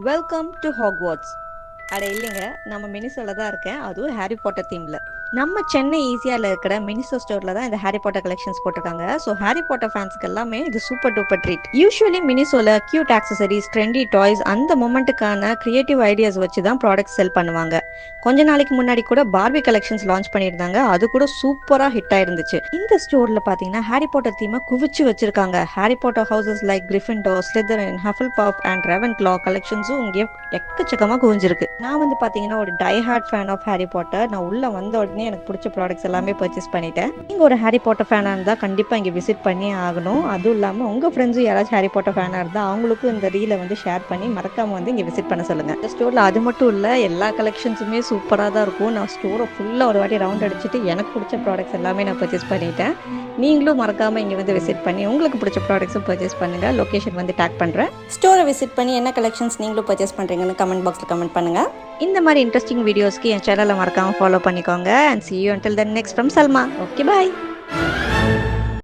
Welcome to Hogwarts. அட இல்லைங்க, நம்ம மினிசோல தான் இருக்கேன், அதுவும் ஹாரி பாட்டர் தீம்ல. நம்ம சென்னை ஈசியால இருக்கிற மினிசோ ஸ்டோர்ல தான் இந்த ஹாரி பாட்டர் கலெக்ஷன்ஸ் போட்டிருக்காங்க. ஸோ ஹாரி பாட்டர் ஃபேன்ஸ்க்கு எல்லாமே இது சூப்பர் டூப்பர் ட்ரீட். யூஸ்வலி மினிசோல கியூட் ஆக்சசரிஸ், ட்ரெண்டி டாய்ஸ், அந்த மொமெண்ட்டுக்கான கிரியேட்டிவ் ஐடியாஸ் வச்சு தான் ப்ராடக்ட்ஸ் செல் பண்ணுவாங்க. கொஞ்ச நாளைக்கு முன்னாடி கூட பார்பி கலெக்ஷன்ஸ் லான்ச் பண்ணியிருந்தாங்க, அது கூட சூப்பராக ஹிட் ஆயிருந்துச்சு. இந்த ஸ்டோர்ல பார்த்தீங்கன்னா ஹாரி பாட்டர் தீமை குவிச்சு வச்சிருக்காங்க. Harry Potter houses like Gryffindor, Slytherin, Hufflepuff and Ravenclaw கலெக்ஷன்ஸும் இங்கே எக்கச்சக்கமாக குவிஞ்சிருக்கு. நான் வந்து பார்த்தீங்கன்னா ஒரு die hard fan of Harry Potter. நான் உள்ள வந்த உடனே எனக்கு பிடிச்ச ப்ராடக்ட்ஸ் எல்லாமே பர்ச்சேஸ் பண்ணிட்டேன். நீங்கள் ஒரு ஹாரி பாட்டர் ஃபேனாக இருந்தால் கண்டிப்பாக இங்கே விசிட் பண்ணி ஆகணும். அதுவும் இல்லாமல் உங்கள் ஃப்ரெண்ட்ஸும் யாராச்சும் ஹாரி பாட்டர் ஃபேனாக இருந்தால் அவங்களுக்கும் இந்த ரீலை வந்து ஷேர் பண்ணி மறக்காமல் வந்து இங்கே விசிட் பண்ண சொல்லுங்கள். இந்த ஸ்டோரில் அது மட்டும் இல்லை, எல்லா கலெக்ஷன்ஸுமே சூப்பராக தான் இருக்கும். நான் ஸ்டோரை ஃபுல்லாக ஒரு வாட்டி ரவுண்ட் அடிச்சுட்டு எனக்கு பிடிச்ச ப்ராடக்ட்ஸ் எல்லாமே நான் பர்ச்சேஸ் பண்ணிட்டேன். நீங்களும் மறக்காமல் இங்கே வந்து விசிட் பண்ணி உங்களுக்கு பிடிச்ச ப்ராடக்ட்ஸும் பர்ச்சேஸ் பண்ணுங்கள். லொக்கேஷன் வந்து டேக் பண்ணுறேன். ஸ்டோரை விசிட் பண்ணி என்ன கலெக்ஷன்ஸ் நீங்களும் பர்ச்சேஸ் பண்ணுறீங்கன்னு கமெண்ட் பாக்ஸில் கமெண்ட் பண்ணுங்கள். இந்த மாதிரி இன்ட்ரெஸ்டிங் வீடியோஸ்க்கு என் சேனலை மறக்காமல் ஃபாலோ பண்ணிக்கோங்க. And see you until then next from Salma. Okay, bye.